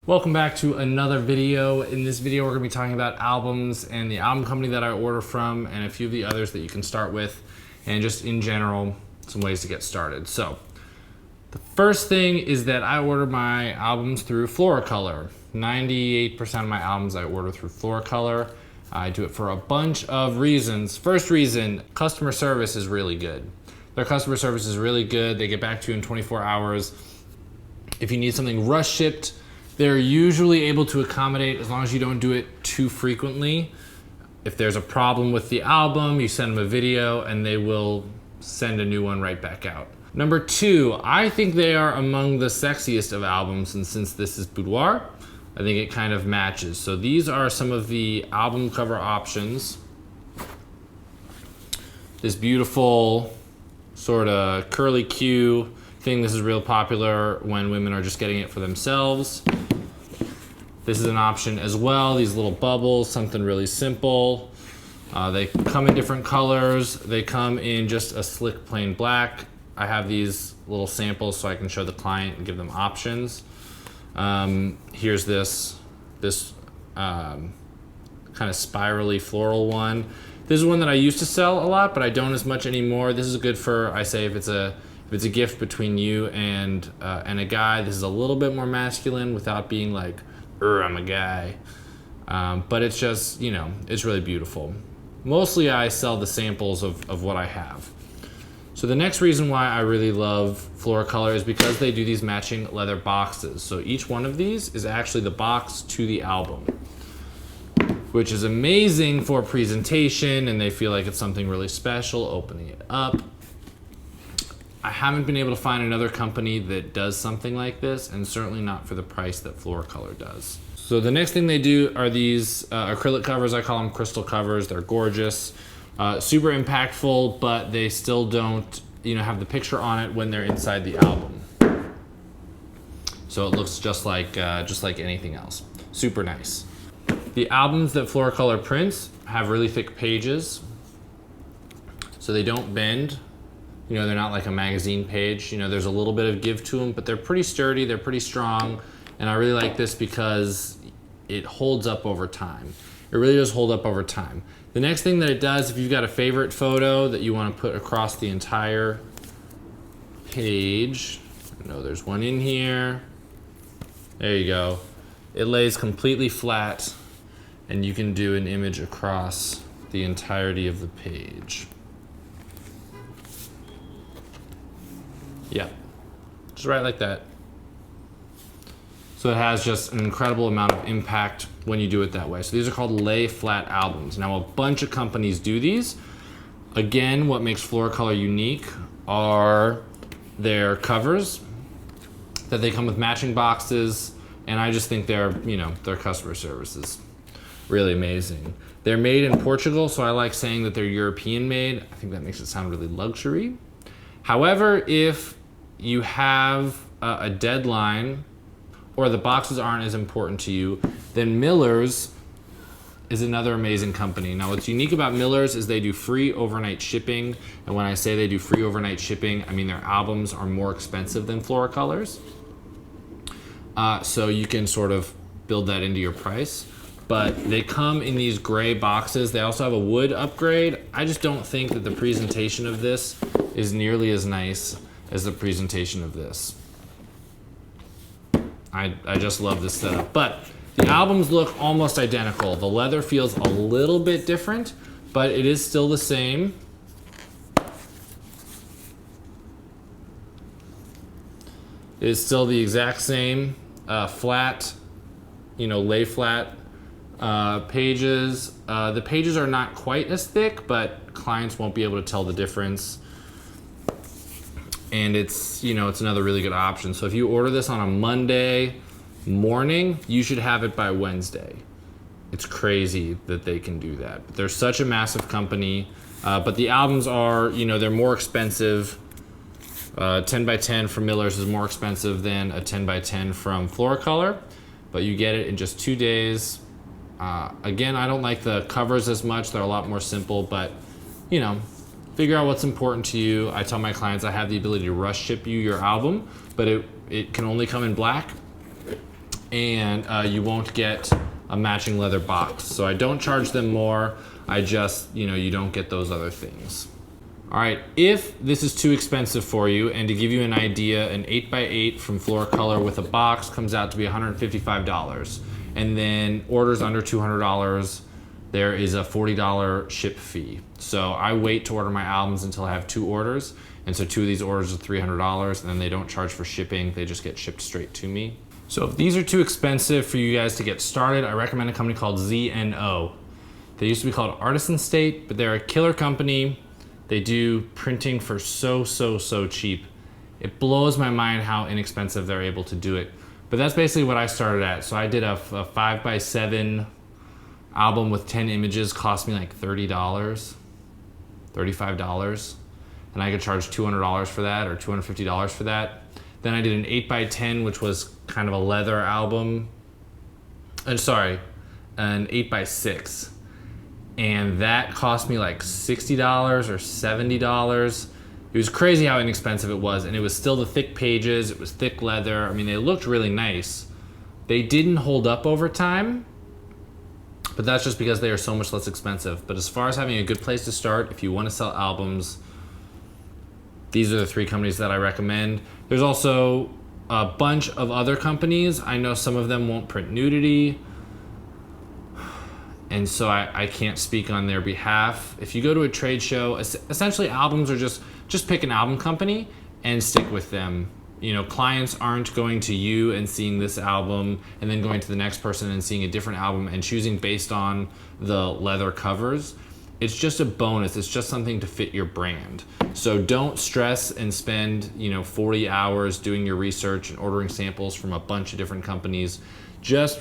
Welcome back to another video. In this video, we're gonna be talking about albums and the album company that I order from and a few of the others that you can start with, and just in general, some ways to get started. So, the first thing is that I order my albums through Floracolor. 98% of my albums I order through Floracolor. I do it for a bunch of reasons. First reason, customer service is really good. Their customer service is really good. They get back to you in 24 hours. If you need something rush shipped, they're usually able to accommodate as long as you don't do it too frequently. If there's a problem with the album, you send them a video and they will send a new one right back out. Number two, I think they are among the sexiest of albums, and since this is boudoir, I think it kind of matches. So these are some of the album cover options. This beautiful sort of curly Q thing. This is real popular when women are just getting it for themselves. This is an option as well. These little bubbles, something really simple. They come in different colors. They come in just a slick plain black. I have these little samples so I can show the client and give them options. Here's this kind of spirally floral one. This is one that I used to sell a lot, but I don't as much anymore. This is good for, I say, if it's a gift between you and a guy. This is a little bit more masculine without being like, I'm a guy. But it's just, you know, it's really beautiful. Mostly I sell the samples of what I have. So the next reason why I really love Floracolor is because they do these matching leather boxes. So each one of these is actually the box to the album, which is amazing for presentation, and they feel like it's something really special opening it up. I haven't been able to find another company that does something like this, and certainly not for the price that Floracolor does. So the next thing they do are these acrylic covers. I call them crystal covers. They're gorgeous, super impactful, but they still don't, have the picture on it when they're inside the album. So it looks just like anything else. Super nice. The albums that Floracolor prints have really thick pages, so they don't bend. They're not like a magazine page. There's a little bit of give to them, but they're pretty sturdy, they're pretty strong, and I really like this because it holds up over time. It really does hold up over time. The next thing that it does, if you've got a favorite photo that you want to put across the entire page, I know there's one in here. There you go. It lays completely flat, and you can do an image across the entirety of the page. Yeah, just right like that. So it has just an incredible amount of impact when you do it that way. So these are called lay flat albums. Now a bunch of companies do these. Again, what makes Floracolor unique are their covers, that they come with matching boxes, and I just think their customer service is really amazing. They're made in Portugal, so I like saying that they're European made. I think that makes it sound really luxury. However, if you have a deadline or the boxes aren't as important to you, then Miller's is another amazing company. Now, what's unique about Miller's is they do free overnight shipping. And when I say they do free overnight shipping, I mean their albums are more expensive than Floracolor's. So you can sort of build that into your price. But they come in these gray boxes. They also have a wood upgrade. I just don't think that the presentation of this is nearly as nice as the presentation of this. I just love this setup. But the albums look almost identical. The leather feels a little bit different, but it is still the same. It is still the exact same flat, lay flat pages. The pages are not quite as thick, but clients won't be able to tell the difference. And it's another really good option. So if you order this on a Monday morning, you should have it by Wednesday. It's crazy that they can do that. But they're such a massive company. But the albums are, they're more expensive. 10 by 10 from Miller's is more expensive than a 10 by 10 from Floracolor, but you get it in just 2 days. Again, I don't like the covers as much. They're a lot more simple, but figure out what's important to you. I tell my clients I have the ability to rush ship you your album, but it can only come in black. and you won't get a matching leather box. So I don't charge them more. I just, you don't get those other things. All right, if this is too expensive for you, and to give you an idea, an 8x8 from FloraColor with a box comes out to be $155. And then orders under $200, there is a $40 ship fee. So I wait to order my albums until I have 2 orders. And so 2 of these orders are $300, and then they don't charge for shipping. They just get shipped straight to me. So if these are too expensive for you guys to get started, I recommend a company called ZNO. They used to be called Artisan State, but they're a killer company. They do printing for so cheap. It blows my mind how inexpensive they're able to do it. But that's basically what I started at. So I did a 5x7 album with 10 images, cost me like $30, $35. And I could charge $200 for that or $250 for that. Then I did an 8x10, which was kind of a leather album. An 8x6. And that cost me like $60 or $70. It was crazy how inexpensive it was, and it was still the thick pages, it was thick leather. I mean, they looked really nice. They didn't hold up over time, but that's just because they are so much less expensive. But as far as having a good place to start, if you want to sell albums, these are the 3 companies that I recommend. There's also a bunch of other companies. I know some of them won't print nudity, and so I can't speak on their behalf. If you go to a trade show, essentially albums are just pick an album company and stick with them. Clients aren't going to you and seeing this album and then going to the next person and seeing a different album and choosing based on the leather covers. It's just a bonus. It's just something to fit your brand. So don't stress and spend 40 hours doing your research and ordering samples from a bunch of different companies. Just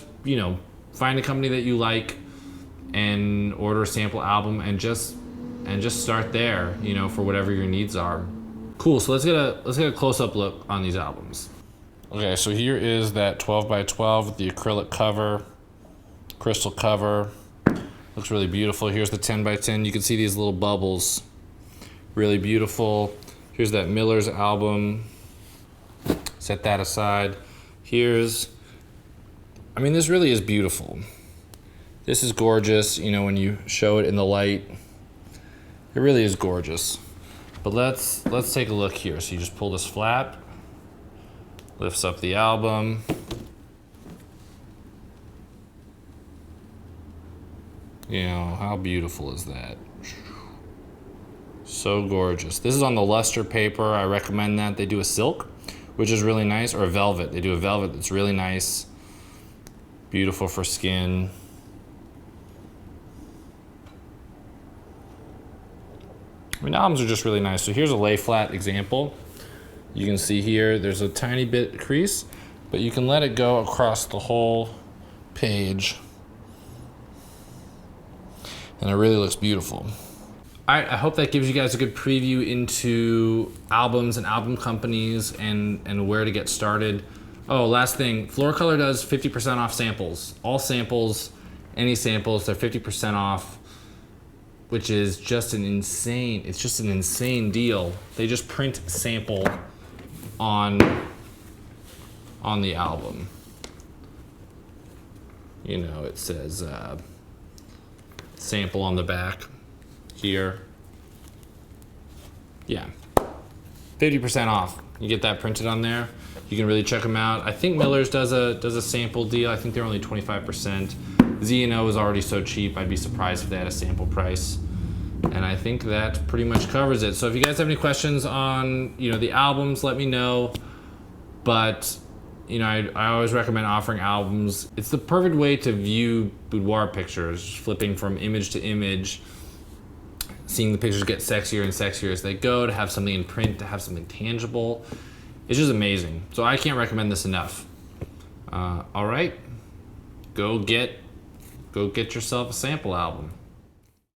find a company that you like and order a sample album and just start there, for whatever your needs are. Cool. So let's get a close-up look on these albums. Okay, so here is that 12x12 with the acrylic cover, crystal cover. Looks really beautiful. Here's the 10x10. You can see these little bubbles. Really beautiful. Here's that Miller's album. Set that aside. This really is beautiful. This is gorgeous, when you show it in the light. It really is gorgeous. But let's take a look here. So you just pull this flap, lifts up the album. How beautiful is that? So gorgeous. This is on the luster paper. I recommend that. They do a silk, which is really nice, or a velvet. They do a velvet that's really nice. Beautiful for skin. Albums are just really nice. So here's a lay flat example. You can see here, there's a tiny bit crease, but you can let it go across the whole page. And it really looks beautiful. All right, I hope that gives you guys a good preview into albums and album companies and where to get started. Oh, last thing, FloraColor does 50% off samples. All samples, any samples, they're 50% off, which is just an insane deal. They just print a sample on the album. It says sample on the back here. Yeah, 50% off. You get that printed on there. You can really check them out. I think Miller's does a sample deal. I think they're only 25%. ZNO is already so cheap. I'd be surprised if they had a sample price. And I think that pretty much covers it. So if you guys have any questions on the albums, let me know. But I always recommend offering albums. It's the perfect way to view boudoir pictures, flipping from image to image, seeing the pictures get sexier and sexier as they go, to have something in print, to have something tangible. It's just amazing. So I can't recommend this enough. All right, go get yourself a sample album.